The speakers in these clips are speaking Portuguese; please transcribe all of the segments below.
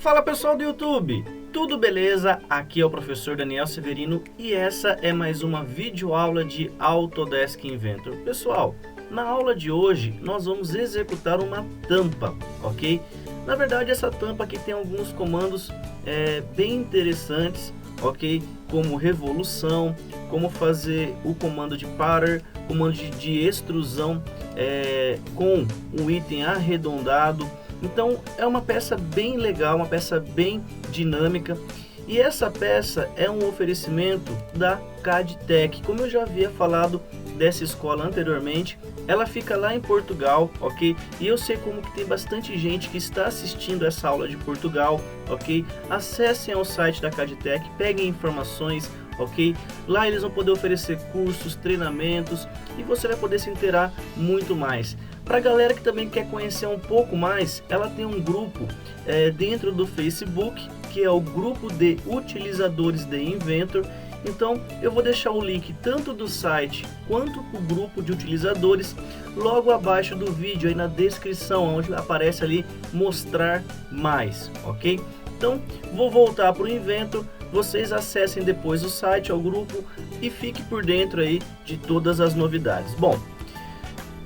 Fala pessoal do YouTube, tudo beleza? Aqui é o professor Daniel Severino e essa é mais uma videoaula de Autodesk Inventor. Pessoal, na aula de hoje nós vamos executar uma tampa, ok? Na verdade essa tampa aqui tem alguns comandos bem interessantes, ok? Como revolução, como fazer o comando de pattern, comando de extrusão com um item arredondado. Então é uma peça bem legal, uma peça bem dinâmica, e essa peça é um oferecimento da CAD-TEC. Como eu já havia falado dessa escola anteriormente, ela fica lá em Portugal, ok? E eu sei como que tem bastante gente que está assistindo essa aula de Portugal, ok? Acessem ao site da CAD-TEC, peguem informações, ok? Lá eles vão poder oferecer cursos, treinamentos e você vai poder se inteirar muito mais. Para a galera que também quer conhecer um pouco mais, ela tem um grupo dentro do Facebook, que é o grupo de utilizadores de Inventor. Então eu vou deixar o link tanto do site quanto do grupo de utilizadores logo abaixo do vídeo, aí na descrição, onde aparece ali mostrar mais, ok? Então vou voltar para o Inventor, vocês acessem depois o site, o grupo, e fiquem por dentro aí de todas as novidades. Bom,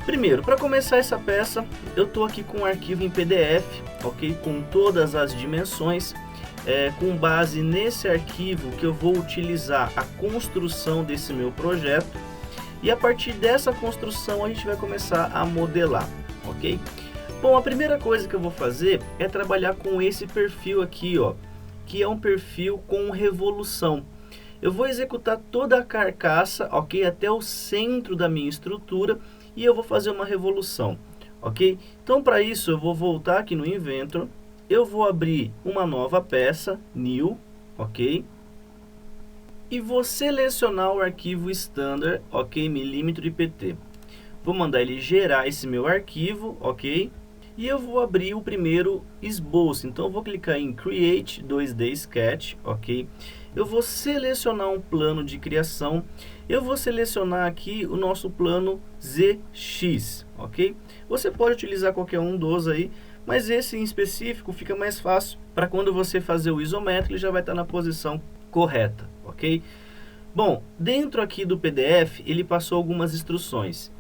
primeiro, para começar essa peça, eu estou aqui com um arquivo em PDF, ok? Com todas as dimensões, com base nesse arquivo que eu vou utilizar a construção desse meu projeto. E a partir dessa construção a gente vai começar a modelar, ok? Bom, a primeira coisa que eu vou fazer é trabalhar com esse perfil aqui, ó, que é um perfil com revolução. Eu vou executar toda a carcaça, ok? Até o centro da minha estrutura. E eu vou fazer uma revolução, ok? Então para isso eu vou voltar aqui no Inventor, eu vou abrir uma nova peça, New, ok? E vou selecionar o arquivo Standard, ok? Milímetro IPT. Vou mandar ele gerar esse meu arquivo, ok? E eu vou abrir o primeiro esboço, então eu vou clicar em Create 2D Sketch, ok? Eu vou selecionar um plano de criação, eu vou selecionar aqui o nosso plano ZX, ok? Você pode utilizar qualquer um dos aí, mas esse em específico fica mais fácil para quando você fazer o isométrico, ele já vai estar na posição correta, ok? Bom, dentro aqui do PDF, ele passou algumas instruções.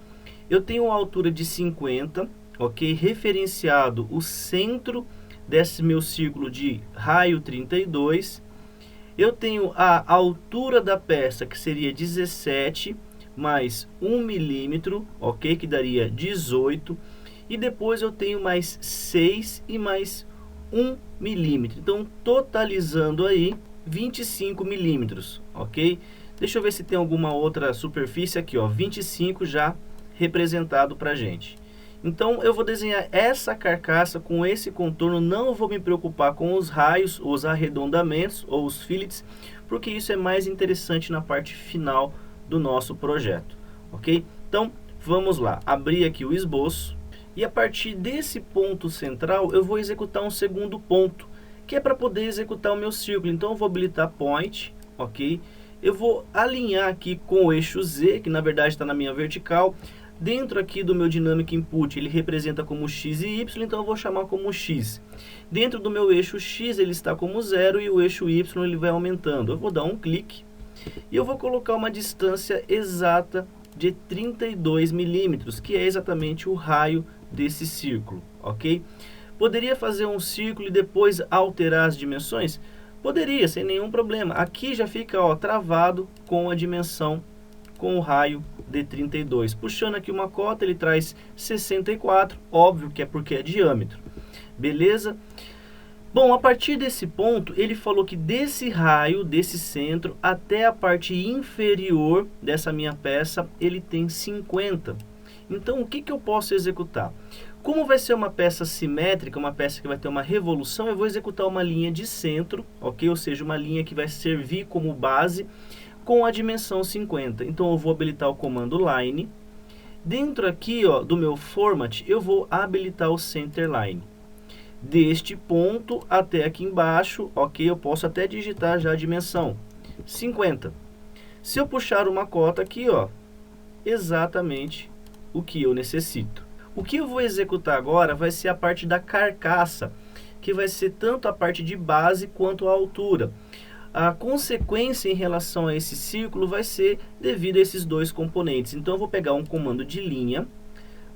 Eu tenho uma altura de 50, ok? Referenciado o centro desse meu círculo de raio 32. Eu tenho a altura da peça, que seria 17 mais 1 milímetro, ok? Que daria 18. E depois eu tenho mais 6 e mais 1 milímetro. Então, totalizando aí 25 milímetros, ok? Deixa eu ver se tem alguma outra superfície aqui, ó. 25 já representado pra gente. Então eu vou desenhar essa carcaça com esse contorno, não vou me preocupar com os raios, os arredondamentos ou os fillets, porque isso é mais interessante na parte final do nosso projeto, ok? Então vamos lá, abrir aqui o esboço e a partir desse ponto central eu vou executar um segundo ponto, que é para poder executar o meu círculo. Então eu vou habilitar Point, ok? Eu vou alinhar aqui com o eixo Z, que na verdade está na minha vertical. Dentro aqui do meu Dynamic Input, ele representa como X e Y, então eu vou chamar como X. Dentro do meu eixo X, ele está como 0 e o eixo Y ele vai aumentando. Eu vou dar um clique e eu vou colocar uma distância exata de 32 milímetros, que é exatamente o raio desse círculo, ok? Poderia fazer um círculo e depois alterar as dimensões? Poderia, sem nenhum problema. Aqui já fica, ó, travado com a dimensão, com o raio de 32. Puxando aqui uma cota, ele traz 64, óbvio que é porque é diâmetro. Beleza? Bom, a partir desse ponto, ele falou que desse raio, desse centro, até a parte inferior dessa minha peça, ele tem 50. Então, o que eu posso executar? Como vai ser uma peça simétrica, uma peça que vai ter uma revolução, eu vou executar uma linha de centro, ok? Ou seja, uma linha que vai servir como base com a dimensão 50. Então eu vou habilitar o comando Line. Dentro aqui, ó, do meu Format, eu vou habilitar o Center Line. Deste ponto até aqui embaixo, ok? Eu posso até digitar já a dimensão 50. Se eu puxar uma cota aqui, ó, exatamente o que eu necessito. O que eu vou executar agora vai ser a parte da carcaça que vai ser tanto a parte de base quanto a altura. A consequência em relação a esse círculo vai ser devido a esses dois componentes. Então eu vou pegar um comando de linha,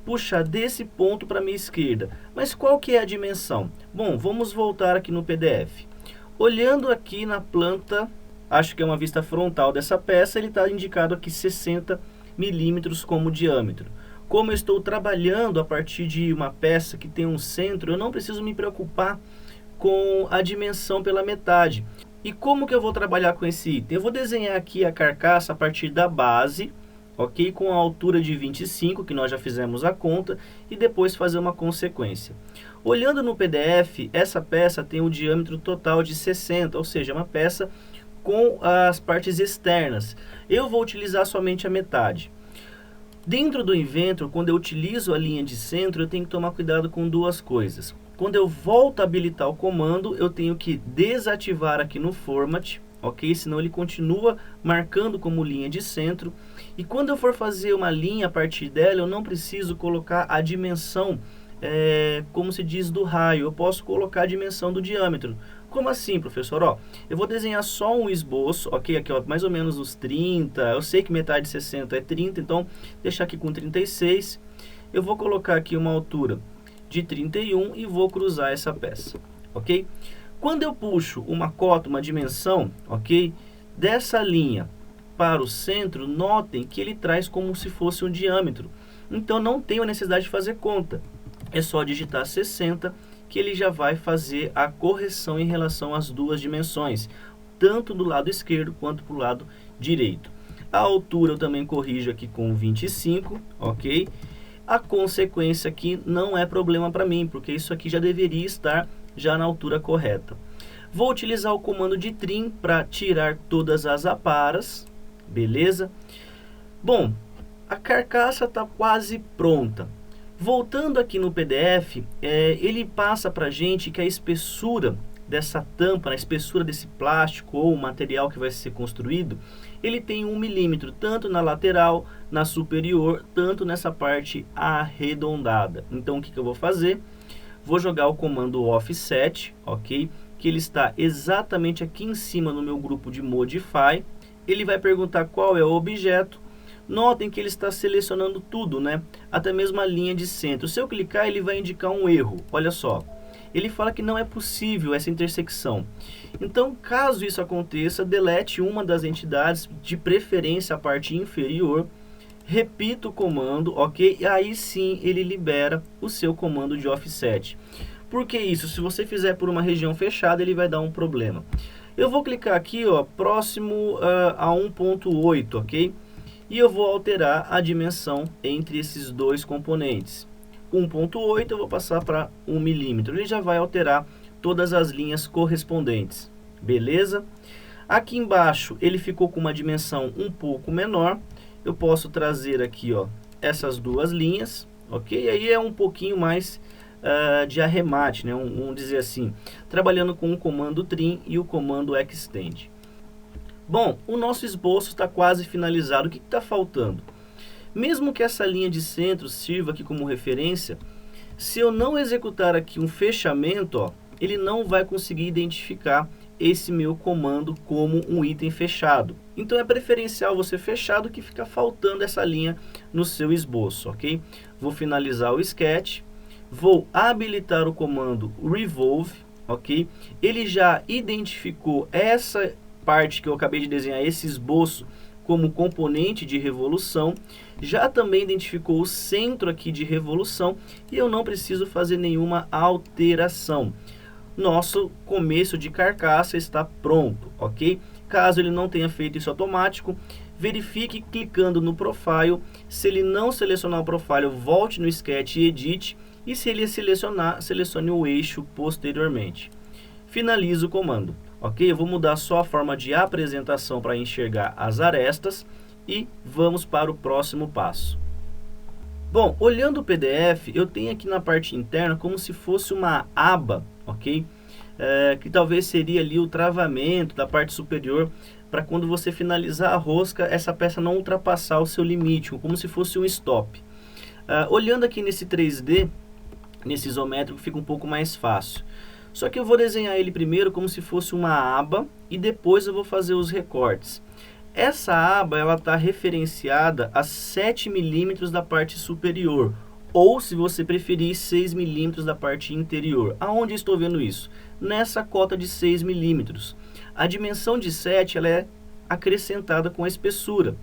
puxar desse ponto para a minha esquerda. Mas qual que é a dimensão? Bom, vamos voltar aqui no PDF. Olhando aqui na planta, acho que é uma vista frontal dessa peça, ele está indicado aqui 60 milímetros como diâmetro. Como eu estou trabalhando a partir de uma peça que tem um centro, eu não preciso me preocupar com a dimensão pela metade. E como que eu vou trabalhar com esse item? Eu vou desenhar aqui a carcaça a partir da base, ok? Com a altura de 25, que nós já fizemos a conta, e depois fazer uma consequência. Olhando no PDF, essa peça tem um diâmetro total de 60, ou seja, uma peça com as partes externas. Eu vou utilizar somente a metade. Dentro do Inventor, quando eu utilizo a linha de centro, eu tenho que tomar cuidado com duas coisas. Quando eu volto a habilitar o comando, eu tenho que desativar aqui no Format, ok? Senão ele continua marcando como linha de centro. E quando eu for fazer uma linha a partir dela, eu não preciso colocar a dimensão, como se diz, do raio. Eu posso colocar a dimensão do diâmetro. Como assim, professor? Ó, eu vou desenhar só um esboço, ok? Aqui, ó, mais ou menos uns 30. Eu sei que metade de 60 é 30, então deixar aqui com 36. Eu vou colocar aqui uma altura de 31 e vou cruzar essa peça, ok? Quando eu puxo uma cota, uma dimensão, ok? Dessa linha para o centro, notem que ele traz como se fosse um diâmetro. Então não tenho a necessidade de fazer conta. É só digitar 60 que ele já vai fazer a correção em relação às duas dimensões, tanto do lado esquerdo quanto para o lado direito. A altura eu também corrijo aqui com 25, ok? A consequência aqui não é problema para mim, porque isso aqui já deveria estar já na altura correta. Vou utilizar o comando de trim para tirar todas as aparas, beleza? Bom, a carcaça está quase pronta. Voltando aqui no PDF, ele passa para a gente que a espessura dessa tampa, a espessura desse plástico ou material que vai ser construído, ele tem 1 milímetro, tanto na lateral, na superior, tanto nessa parte arredondada. Então o que eu vou fazer? Vou jogar o comando offset, ok? Que ele está exatamente aqui em cima no meu grupo de modify. Ele vai perguntar qual é o objeto. Notem que ele está selecionando tudo, né? Até mesmo a linha de centro. Se eu clicar, ele vai indicar um erro. Olha só. Ele fala que não é possível essa intersecção. Então, caso isso aconteça, delete uma das entidades, de preferência a parte inferior. Repita o comando, ok? E aí sim ele libera o seu comando de offset. Por que isso? Se você fizer por uma região fechada, ele vai dar um problema. Eu vou clicar aqui, ó, próximo a 1.8, ok? E eu vou alterar a dimensão entre esses dois componentes. 1.8 eu vou passar para 1 milímetro. Ele já vai alterar todas as linhas correspondentes. Beleza? Aqui embaixo ele ficou com uma dimensão um pouco menor. Eu posso trazer aqui, ó, essas duas linhas, ok? Aí é um pouquinho mais de arremate, né? Vamos dizer assim, trabalhando com o comando trim e o comando extend. Bom, o nosso esboço está quase finalizado. O que está faltando? Mesmo que essa linha de centro sirva aqui como referência, se eu não executar aqui um fechamento, ó, ele não vai conseguir identificar esse meu comando como um item fechado. Então é preferencial você fechar do que ficar faltando essa linha no seu esboço, ok? Vou finalizar o sketch, vou habilitar o comando revolve, ok? Ele já identificou essa parte que eu acabei de desenhar, esse esboço, como componente de revolução, já também identificou o centro aqui de revolução e eu não preciso fazer nenhuma alteração. Nosso começo de carcaça está pronto, ok? Caso ele não tenha feito isso automático, verifique clicando no Profile. Se ele não selecionar o Profile, volte no Sketch e edite. E se ele selecionar, selecione o eixo posteriormente. Finalize o comando, ok? Eu vou mudar só a forma de apresentação para enxergar as arestas e vamos para o próximo passo. Bom, olhando o PDF, eu tenho aqui na parte interna como se fosse uma aba, ok? Que talvez seria ali o travamento da parte superior para quando você finalizar a rosca, essa peça não ultrapassar o seu limite, como se fosse um stop. Olhando aqui nesse 3D, nesse isométrico, fica um pouco mais fácil. Só que eu vou desenhar ele primeiro como se fosse uma aba e depois eu vou fazer os recortes. Essa aba ela está referenciada a 7 milímetros da parte superior, ou se você preferir 6 milímetros da parte interior. Aonde estou vendo isso? Nessa cota de 6 milímetros. A dimensão de 7 ela é acrescentada com a espessura.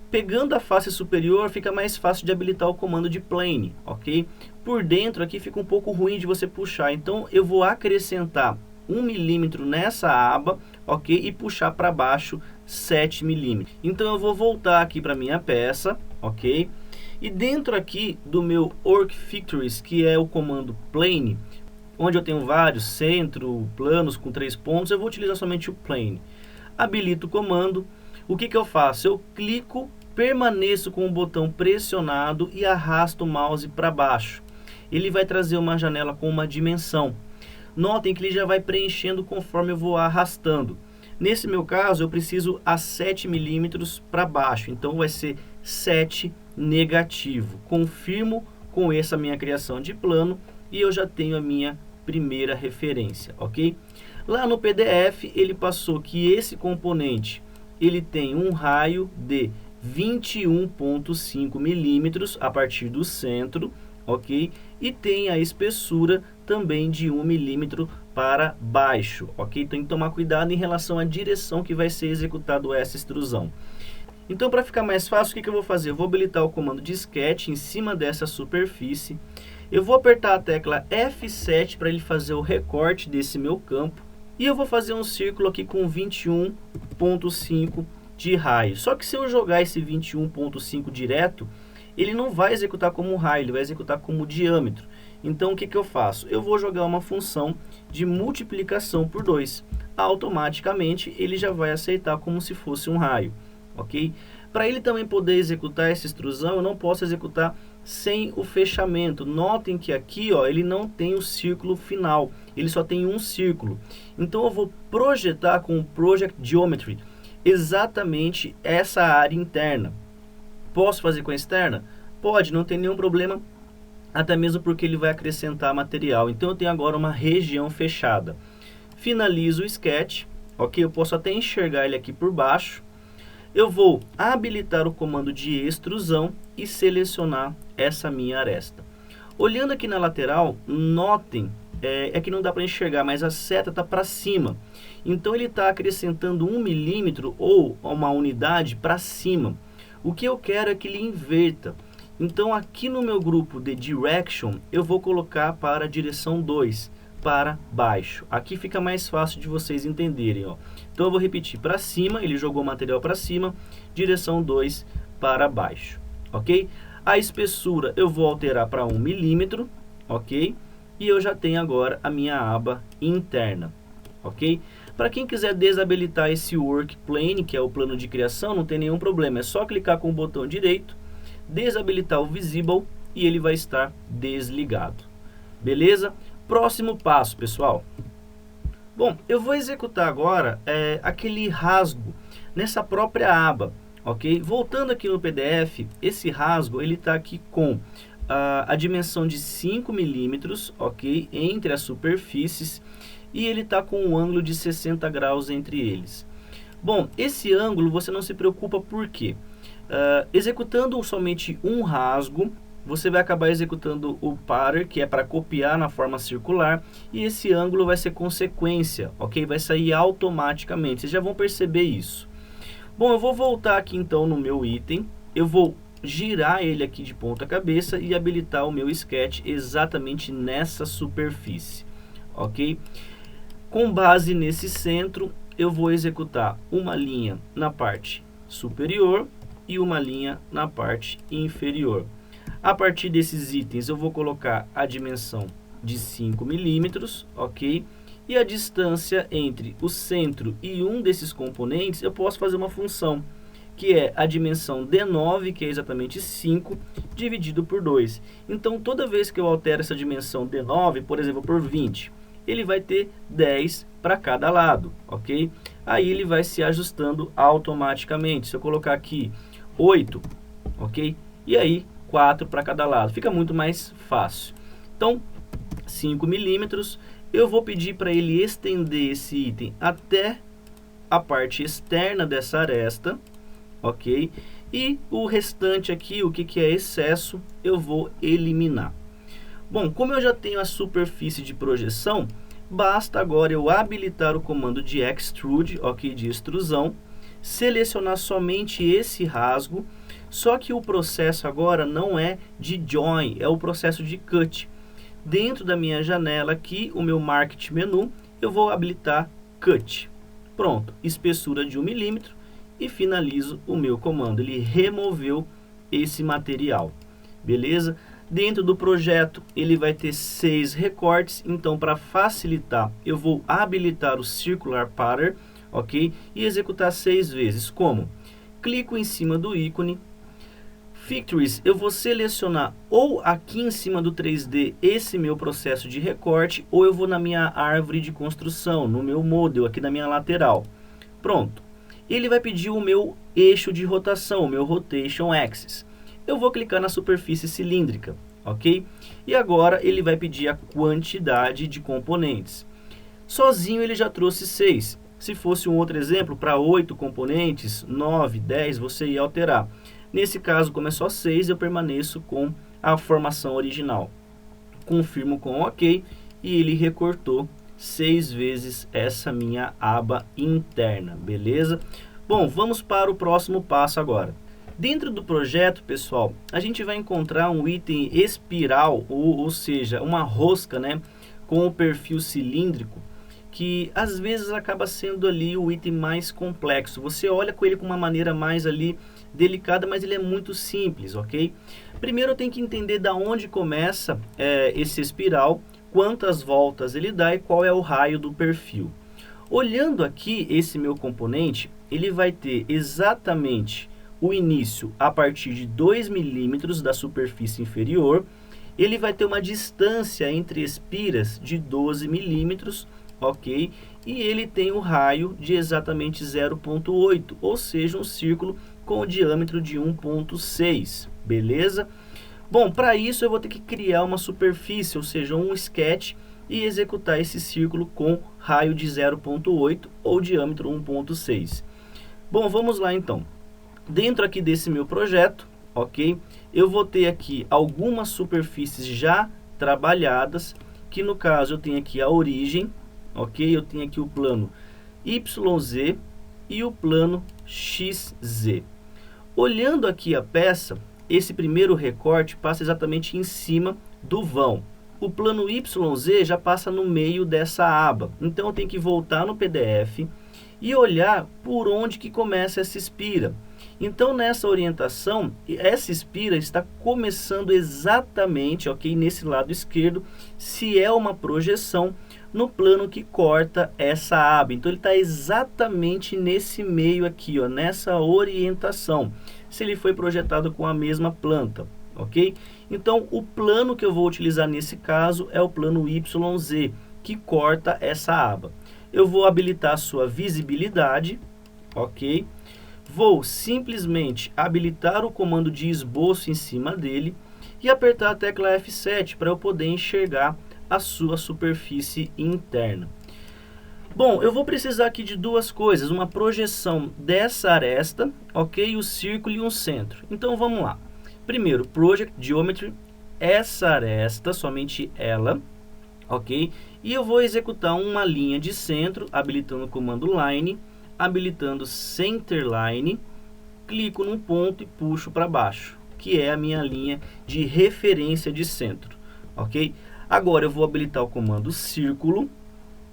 Pegando a face superior fica mais fácil de habilitar o comando de plane, ok? Por dentro aqui fica um pouco ruim de você puxar, então eu vou acrescentar 1 milímetro nessa aba, ok? E puxar para baixo 7 milímetros. Então eu vou voltar aqui para minha peça, ok? E dentro aqui do meu Work Features, que é o comando plane, onde eu tenho vários centro, planos com 3 pontos, eu vou utilizar somente o plane. Habilito o comando. O que eu faço? Eu clico, permaneço com o botão pressionado e arrasto o mouse para baixo. Ele vai trazer uma janela com uma dimensão. Notem que ele já vai preenchendo conforme eu vou arrastando. Nesse meu caso, eu preciso a 7 milímetros para baixo. Então, vai ser 7 negativo. Confirmo com essa minha criação de plano e eu já tenho a minha primeira referência, ok? Lá no PDF, ele passou que esse componente ele tem um raio de 21,5 milímetros a partir do centro, ok? E tem a espessura também de 1 milímetro para baixo, ok? Tem que tomar cuidado em relação à direção que vai ser executado essa extrusão. Então, para ficar mais fácil, o que eu vou fazer? Eu vou habilitar o comando de sketch em cima dessa superfície. Eu vou apertar a tecla F7 para ele fazer o recorte desse meu campo. E eu vou fazer um círculo aqui com 21,5 de raio. Só que se eu jogar esse 21,5 direto, ele não vai executar como raio, ele vai executar como diâmetro. Então, o que eu faço? Eu vou jogar uma função de multiplicação por 2. Automaticamente, ele já vai aceitar como se fosse um raio, ok? Para ele também poder executar essa extrusão, eu não posso executar sem o fechamento. Notem que aqui, ó, ele não tem o círculo final, ele só tem um círculo. Então, eu vou projetar com o Project Geometry exatamente essa área interna. Posso fazer com a externa? Pode, não tem nenhum problema, até mesmo porque ele vai acrescentar material. Então, eu tenho agora uma região fechada. Finalizo o sketch, ok? Eu posso até enxergar ele aqui por baixo. Eu vou habilitar o comando de extrusão e selecionar essa minha aresta. Olhando aqui na lateral, notem, é que não dá para enxergar, mas a seta está para cima. Então, ele está acrescentando 1 milímetro ou uma unidade para cima. O que eu quero é que ele inverta. Então, aqui no meu grupo de Direction, eu vou colocar para a direção 2, para baixo. Aqui fica mais fácil de vocês entenderem, ó. Então, eu vou repetir para cima, ele jogou o material para cima, direção 2 para baixo, ok? A espessura eu vou alterar para 1 milímetro, ok? E eu já tenho agora a minha aba interna, ok? Para quem quiser desabilitar esse Work Plane, que é o plano de criação, não tem nenhum problema. É só clicar com o botão direito, desabilitar o Visible e ele vai estar desligado. Beleza? Próximo passo, pessoal. Bom, eu vou executar agora aquele rasgo nessa própria aba, ok? Voltando aqui no PDF, esse rasgo ele está aqui com a dimensão de 5 milímetros, ok? Entre as superfícies. E ele está com um ângulo de 60 graus entre eles. Bom, esse ângulo você não se preocupa por quê? Executando somente um rasgo, você vai acabar executando o pattern, que é para copiar na forma circular, e esse ângulo vai ser consequência, ok? Vai sair automaticamente, vocês já vão perceber isso. Bom, eu vou voltar aqui então no meu item, eu vou girar ele aqui de ponta cabeça e habilitar o meu sketch exatamente nessa superfície, ok? Com base nesse centro, eu vou executar uma linha na parte superior e uma linha na parte inferior. A partir desses itens, eu vou colocar a dimensão de 5 milímetros, ok? E a distância entre o centro e um desses componentes, eu posso fazer uma função, que é a dimensão D9, que é exatamente 5, dividido por 2. Então, toda vez que eu altero essa dimensão D9, por exemplo, por 20, ele vai ter 10 para cada lado, ok? Aí ele vai se ajustando automaticamente. Se eu colocar aqui 8, ok? E aí 4 para cada lado, fica muito mais fácil. Então, 5 milímetros, eu vou pedir para ele estender esse item até a parte externa dessa aresta, ok? E o restante aqui, o que é excesso, eu vou eliminar. Bom, como eu já tenho a superfície de projeção, basta agora eu habilitar o comando de extrude, ok, de extrusão, selecionar somente esse rasgo, só que o processo agora não é de join, é o processo de cut. Dentro da minha janela aqui, o meu Market Menu, eu vou habilitar cut. Pronto, espessura de 1 milímetro e finalizo o meu comando. Ele removeu esse material, beleza? Dentro do projeto, ele vai ter 6 recortes, então para facilitar, eu vou habilitar o Circular Pattern, ok? E executar 6 vezes. Como? Clico em cima do ícone, Factories, eu vou selecionar ou aqui em cima do 3D esse meu processo de recorte, ou eu vou na minha árvore de construção, no meu model, aqui na minha lateral. Pronto. Ele vai pedir o meu eixo de rotação, o meu Rotation Axis. Eu vou clicar na superfície cilíndrica, ok? E agora ele vai pedir a quantidade de componentes. Sozinho ele já trouxe 6. Se fosse um outro exemplo, para 8 componentes, 9, 10, você ia alterar. Nesse caso, como é só 6, eu permaneço com a formação original. Confirmo com OK e ele recortou 6 vezes essa minha aba interna, beleza? Bom, vamos para o próximo passo agora. Dentro do projeto, pessoal, a gente vai encontrar um item espiral, ou seja, uma rosca, né, com o perfil cilíndrico, que às vezes acaba sendo ali o item mais complexo. Você olha com ele com uma maneira mais ali delicada, mas ele é muito simples, ok? Primeiro eu tenho que entender da onde começa esse espiral, quantas voltas ele dá e qual é o raio do perfil. Olhando aqui esse meu componente, ele vai ter exatamente o início a partir de 2 milímetros da superfície inferior, ele vai ter uma distância entre espiras de 12 milímetros, ok? E ele tem o raio de exatamente 0,8, ou seja, um círculo com o diâmetro de 1,6, beleza? Bom, para isso eu vou ter que criar uma superfície, ou seja, um sketch, e executar esse círculo com raio de 0,8 ou diâmetro 1,6. Bom, vamos lá então. Dentro aqui desse meu projeto, ok? Eu vou ter aqui algumas superfícies já trabalhadas, que no caso eu tenho aqui a origem, ok? Eu tenho aqui o plano YZ e o plano XZ. Olhando aqui a peça, esse primeiro recorte passa exatamente em cima do vão. O plano YZ já passa no meio dessa aba. Então eu tenho que voltar no PDF e olhar por onde que começa essa espira. Então nessa orientação, essa espira está começando exatamente, ok, nesse lado esquerdo, se é uma projeção no plano que corta essa aba. Então ele está exatamente nesse meio aqui, ó, nessa orientação, se ele foi projetado com a mesma planta, ok? Então o plano que eu vou utilizar nesse caso é o plano YZ, que corta essa aba. Eu vou habilitar a sua visibilidade, ok? Vou simplesmente habilitar o comando de esboço em cima dele e apertar a tecla F7 para eu poder enxergar a sua superfície interna. Bom, eu vou precisar aqui de duas coisas, uma projeção dessa aresta, ok? O círculo e um centro. Então vamos lá. Primeiro, Project Geometry, essa aresta, somente ela, ok? E eu vou executar uma linha de centro, habilitando o comando Line, habilitando Center Line, clico num ponto e puxo para baixo, que é a minha linha de referência de centro, ok? Agora eu vou habilitar o comando Círculo,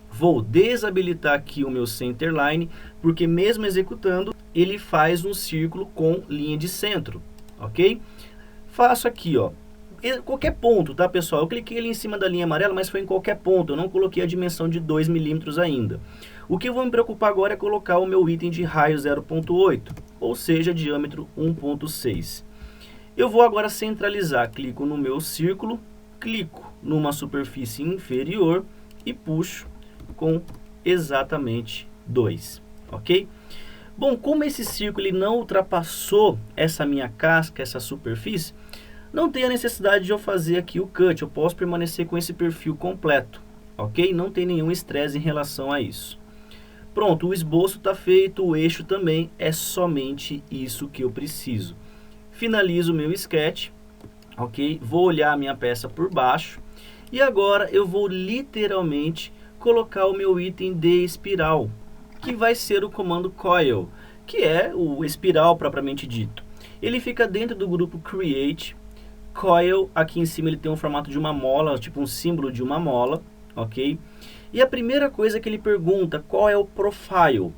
vou desabilitar aqui o meu Center Line, porque mesmo executando, ele faz um círculo com linha de centro, ok? Faço aqui, ó, qualquer ponto, tá pessoal? Eu cliquei ali em cima da linha amarela, mas foi em qualquer ponto, eu não coloquei a dimensão de 2 milímetros ainda. O que eu vou me preocupar agora é colocar o meu item de raio 0,8, ou seja, diâmetro 1,6. Eu vou agora centralizar, clico no meu círculo, clico numa superfície inferior e puxo com exatamente 2, ok? Bom, como esse círculo ele não ultrapassou essa minha casca, essa superfície, não tem a necessidade de eu fazer aqui o cut, eu posso permanecer com esse perfil completo, ok? Não tem nenhum estresse em relação a isso. Pronto, o esboço está feito, o eixo também, é somente isso que eu preciso. Finalizo o meu sketch, ok? Vou olhar a minha peça por baixo e agora eu vou literalmente colocar o meu item de espiral, que vai ser o comando coil, que é o espiral propriamente dito. Ele fica dentro do grupo create. Coil, aqui em cima ele tem um formato de uma mola, tipo um símbolo de uma mola, ok? E a primeira coisa que ele pergunta, qual é o profile?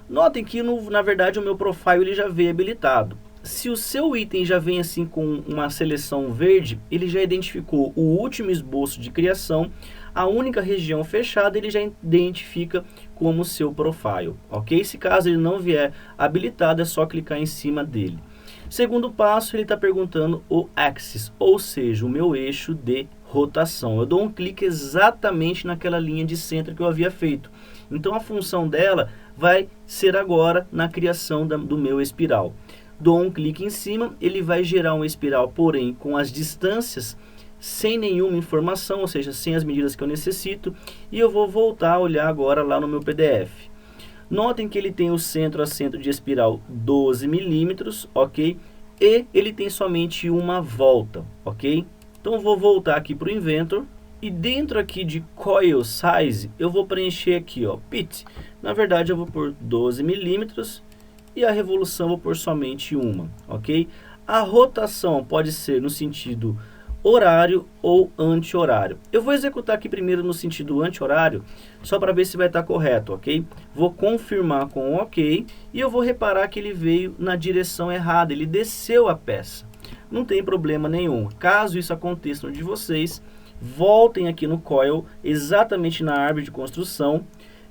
Notem que na verdade o meu profile ele já veio habilitado. Se o seu item já vem assim com uma seleção verde, ele já identificou o último esboço de criação, a única região fechada ele já identifica como seu profile, ok? Se caso ele não vier habilitado, é só clicar em cima dele. Segundo passo, ele está perguntando o axis, ou seja, o meu eixo de rotação. Eu dou um clique exatamente naquela linha de centro que eu havia feito. Então a função dela vai ser agora na criação do meu espiral. Dou um clique em cima, ele vai gerar um espiral, porém com as distâncias sem nenhuma informação, ou seja, sem as medidas que eu necessito. E eu vou voltar a olhar agora lá no meu PDF. Notem que ele tem o centro a centro de espiral 12 milímetros, ok? E ele tem somente uma volta, ok? Então vou voltar aqui para o Inventor e dentro aqui de Coil Size eu vou preencher aqui, ó, Pit. Na verdade eu vou por 12 milímetros e a revolução eu vou por somente uma, ok? A rotação pode ser no sentido horário ou anti-horário. Eu vou executar aqui primeiro no sentido anti-horário, só para ver se vai estar correto, ok? Vou confirmar com o ok e eu vou reparar que ele veio na direção errada, ele desceu a peça. Não tem problema nenhum. Caso isso aconteça no de vocês, voltem aqui no Coil, exatamente na árvore de construção,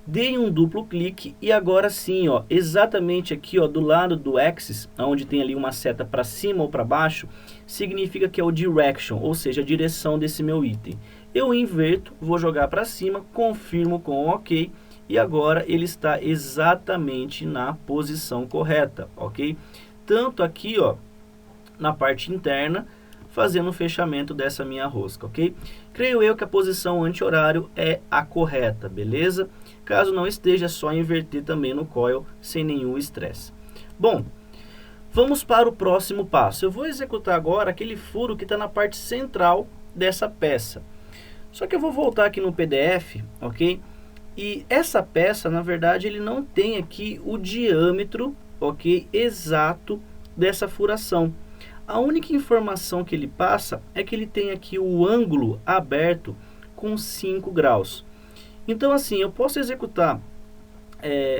deem um duplo clique e agora sim, ó, exatamente aqui, ó, do lado do axis, onde tem ali uma seta para cima ou para baixo, significa que é o direction, ou seja, a direção desse meu item. Eu inverto, vou jogar para cima, confirmo com o ok e agora ele está exatamente na posição correta, ok? Tanto aqui, ó, na parte interna, fazendo o fechamento dessa minha rosca, ok? Creio eu que a posição anti-horário é a correta, beleza? Caso não esteja, é só inverter também no coil sem nenhum estresse. Bom, vamos para o próximo passo. Eu vou executar agora aquele furo que está na parte central dessa peça. Só que eu vou voltar aqui no PDF, ok? E essa peça, na verdade, ele não tem aqui o diâmetro, ok, exato dessa furação. A única informação que ele passa é que ele tem aqui o ângulo aberto com 5 graus. Então assim, eu posso executar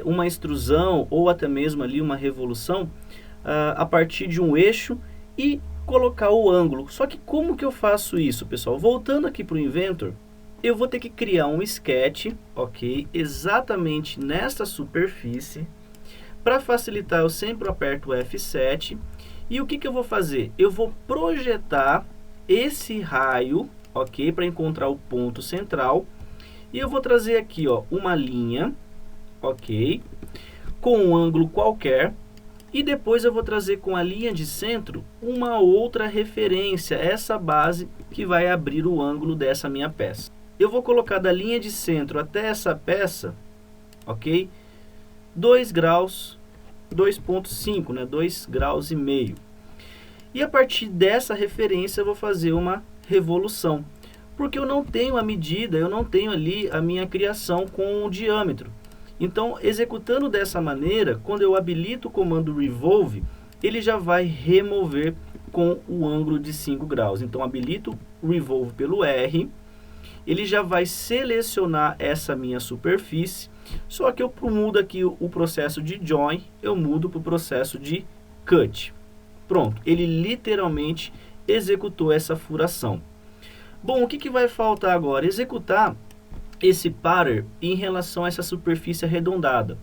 uma extrusão ou até mesmo ali uma revolução a partir de um eixo e colocar o ângulo. Só que como que eu faço isso, pessoal? Voltando aqui para o Inventor, eu vou ter que criar um sketch, ok? Exatamente nesta superfície. Para facilitar, eu sempre aperto o F7. E o que eu vou fazer? Eu vou projetar esse raio, ok? Para encontrar o ponto central. E eu vou trazer aqui, ó, uma linha, ok? Com um ângulo qualquer. E depois eu vou trazer com a linha de centro uma outra referência, essa base que vai abrir o ângulo dessa minha peça. Eu vou colocar da linha de centro até essa peça, ok? 2 graus, 2,5, né? 2 graus e meio. E a partir dessa referência eu vou fazer uma revolução. Porque eu não tenho a medida, eu não tenho ali a minha criação com o diâmetro. Então, executando dessa maneira, quando eu habilito o comando Revolve, ele já vai remover com o ângulo de 5 graus. Então, habilito o Revolve pelo R, ele já vai selecionar essa minha superfície, só que eu mudo aqui o processo de Join, eu mudo para o processo de Cut. Pronto, ele literalmente executou essa furação. Bom, o que vai faltar agora? Executar esse pattern em relação a essa superfície arredondada.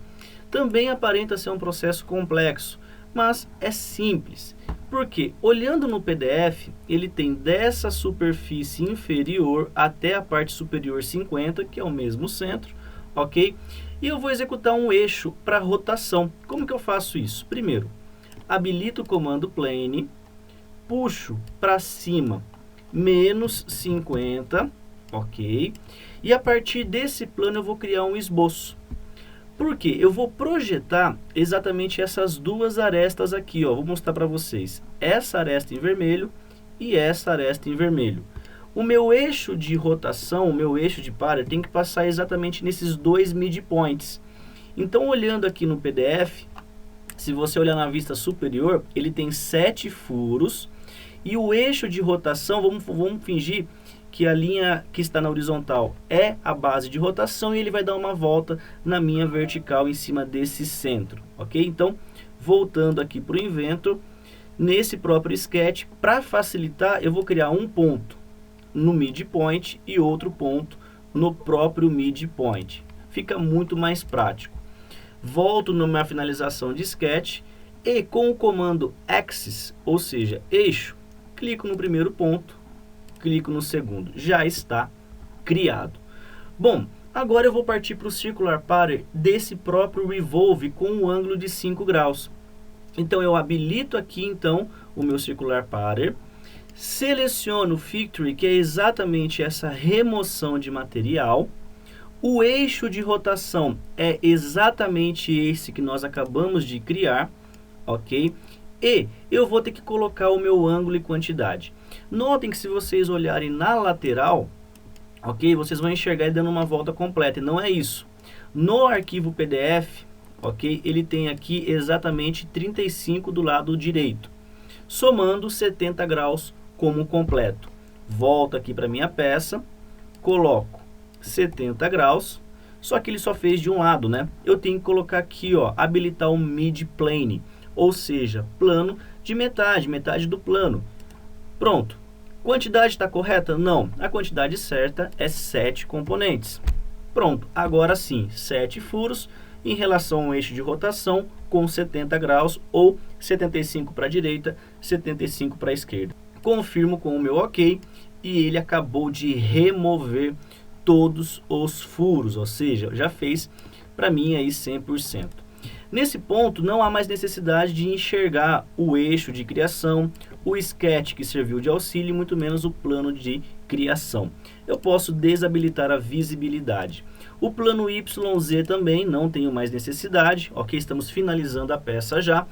Também aparenta ser um processo complexo, mas é simples. Porque, olhando no PDF, ele tem dessa superfície inferior até a parte superior 50, que é o mesmo centro, ok? E eu vou executar um eixo para rotação. Como que eu faço isso? Primeiro, habilito o comando Plane, puxo para cima menos 50, ok? E a partir desse plano eu vou criar um esboço. Por quê? Eu vou projetar exatamente essas duas arestas aqui, ó. Vou mostrar para vocês. Essa aresta em vermelho e essa aresta em vermelho. O meu eixo de rotação, o meu eixo de par, tem que passar exatamente nesses dois midpoints. Então, olhando aqui no PDF, se você olhar na vista superior, ele tem 7 furos. E o eixo de rotação, vamos fingir que a linha que está na horizontal é a base de rotação e ele vai dar uma volta na minha vertical em cima desse centro, ok? Então, voltando aqui para o Inventor, nesse próprio sketch, para facilitar, eu vou criar um ponto no midpoint e outro ponto no próprio midpoint. Fica muito mais prático. Volto numa finalização de sketch e com o comando Axis, ou seja, eixo, clico no primeiro ponto, clico no segundo. Já está criado. Bom, agora eu vou partir para o Circular Pattern desse próprio Revolve com um ângulo de 5 graus. Então eu habilito aqui então o meu Circular Pattern, seleciono o Factory, que é exatamente essa remoção de material. O eixo de rotação é exatamente esse que nós acabamos de criar, ok? E eu vou ter que colocar o meu ângulo e quantidade. Notem que se vocês olharem na lateral, ok? Vocês vão enxergar ele dando uma volta completa, e não é isso. No arquivo PDF, ok? Ele tem aqui exatamente 35 do lado direito, somando 70 graus como completo. Volto aqui para minha peça, coloco 70 graus, só que ele só fez de um lado, né? Eu tenho que colocar aqui, ó, habilitar o mid plane, ou seja, plano de metade, metade do plano. Pronto. Quantidade está correta? Não. A quantidade certa é 7 componentes. Pronto. Agora sim, 7 furos em relação ao eixo de rotação com 70 graus ou 75 para a direita, 75 para a esquerda. Confirmo com o meu OK e ele acabou de remover todos os furos, ou seja, já fez para mim aí 100%. Nesse ponto não há mais necessidade de enxergar o eixo de criação, o sketch que serviu de auxílio, e muito menos o plano de criação. Eu posso desabilitar a visibilidade. O plano YZ também não tenho mais necessidade, ok? Estamos finalizando a peça já.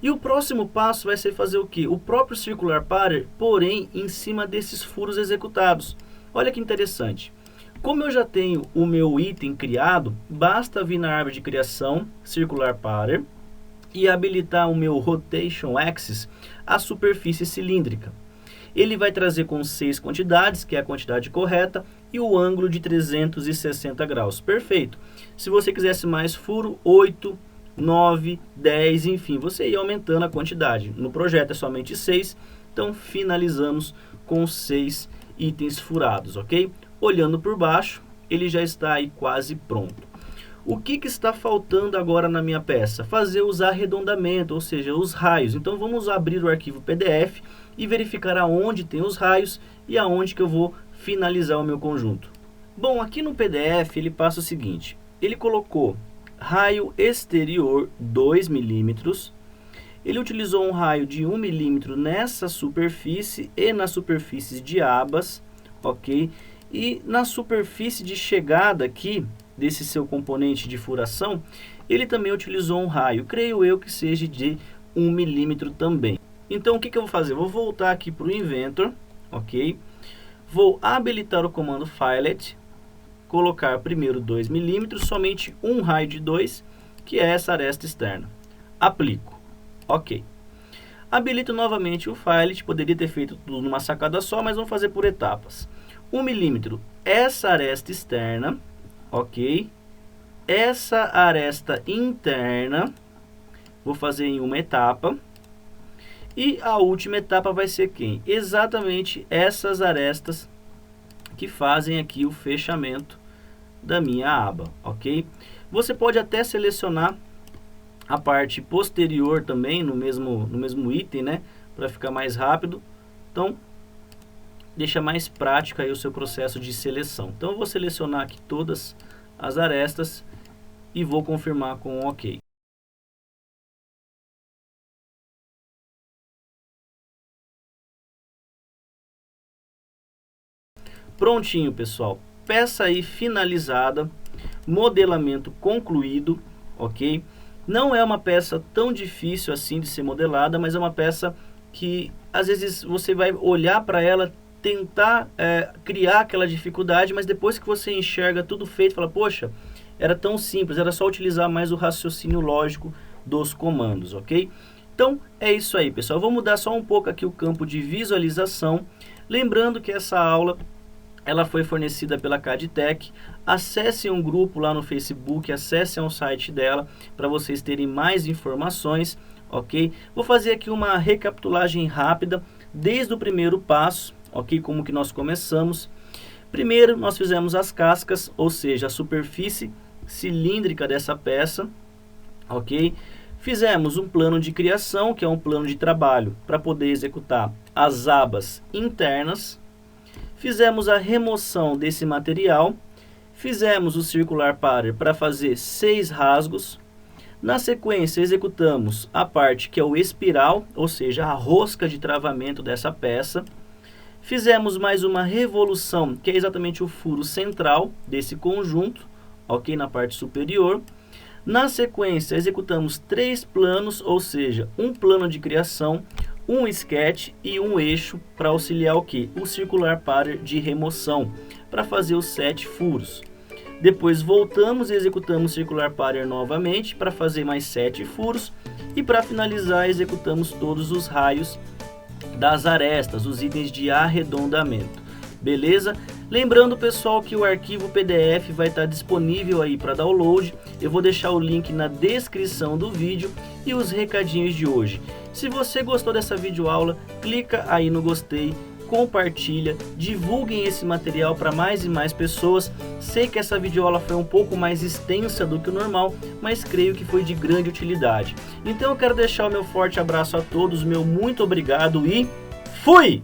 E o próximo passo vai ser fazer o quê? O próprio Circular Pattern, porém em cima desses furos executados. Olha que interessante. Como eu já tenho o meu item criado, basta vir na árvore de criação, Circular Pattern, e habilitar o meu Rotation Axis, a superfície cilíndrica. Ele vai trazer com 6 quantidades, que é a quantidade correta, e o ângulo de 360 graus. Perfeito. Se você quisesse mais furo, 8, 9, 10, enfim, você ia aumentando a quantidade. No projeto é somente 6, então finalizamos com 6 itens furados, ok? Olhando por baixo, ele já está aí quase pronto. O que está faltando agora na minha peça? Fazer os arredondamentos, ou seja, os raios. Então vamos abrir o arquivo PDF e verificar aonde tem os raios e aonde que eu vou finalizar o meu conjunto. Bom, aqui no PDF ele passa o seguinte, ele colocou raio exterior 2 milímetros, ele utilizou um raio de 1 milímetro nessa superfície e nas superfícies de abas, ok? E na superfície de chegada aqui, desse seu componente de furação, ele também utilizou um raio, creio eu que seja de 1 milímetro também. Então o que eu vou fazer? Vou voltar aqui para o Inventor, ok? Vou habilitar o comando Filet, colocar primeiro 2 milímetros, somente um raio de 2, que é essa aresta externa. Aplico, ok. Habilito novamente o Filet, poderia ter feito tudo numa sacada só, mas vamos fazer por etapas. 1 milímetro, essa aresta externa, ok? Essa aresta interna, vou fazer em uma etapa. E a última etapa vai ser quem? Exatamente essas arestas que fazem aqui o fechamento da minha aba, ok? Você pode até selecionar a parte posterior também no mesmo item, né? Para ficar mais rápido. Então, deixa mais prático aí o seu processo de seleção. Então eu vou selecionar aqui todas as arestas e vou confirmar com OK. Prontinho, pessoal. peça aí finalizada, modelamento concluído, ok? Não é uma peça tão difícil assim de ser modelada, mas é uma peça que às vezes você vai olhar para ela, tentar criar aquela dificuldade, mas depois que você enxerga tudo feito, fala, poxa, era tão simples, era só utilizar mais o raciocínio lógico dos comandos, ok? Então é isso aí, pessoal. Eu vou mudar só um pouco aqui o campo de visualização, lembrando que essa aula ela foi fornecida pela Cadtech. Acessem um grupo lá no Facebook, acessem o site dela para vocês terem mais informações, ok? Vou fazer aqui uma recapitulagem rápida desde o primeiro passo, ok? Como que nós começamos. Primeiro nós fizemos as cascas, ou seja, a superfície cilíndrica dessa peça, ok? Fizemos um plano de criação, que é um plano de trabalho para poder executar as abas internas. Fizemos a remoção desse material, fizemos o circular pattern para fazer 6 rasgos. Na sequência executamos a parte que é o espiral, ou seja, a rosca de travamento dessa peça. Fizemos mais uma revolução, que é exatamente o furo central desse conjunto, ok, na parte superior. Na sequência executamos 3 planos, ou seja, um plano de criação, um sketch e um eixo para auxiliar o que? O circular pattern de remoção, para fazer os 7 furos. Depois voltamos e executamos o circular pattern novamente para fazer mais 7 furos. E para finalizar executamos todos os raios das arestas, os itens de arredondamento. Beleza? Lembrando, pessoal, que o arquivo PDF vai estar disponível aí para download. Eu vou deixar o link na descrição do vídeo e os recadinhos de hoje. Se você gostou dessa videoaula, clica aí no gostei, compartilha, divulguem esse material para mais e mais pessoas. Sei que essa videoaula foi um pouco mais extensa do que o normal, mas creio que foi de grande utilidade. Então eu quero deixar o meu forte abraço a todos, meu muito obrigado e fui!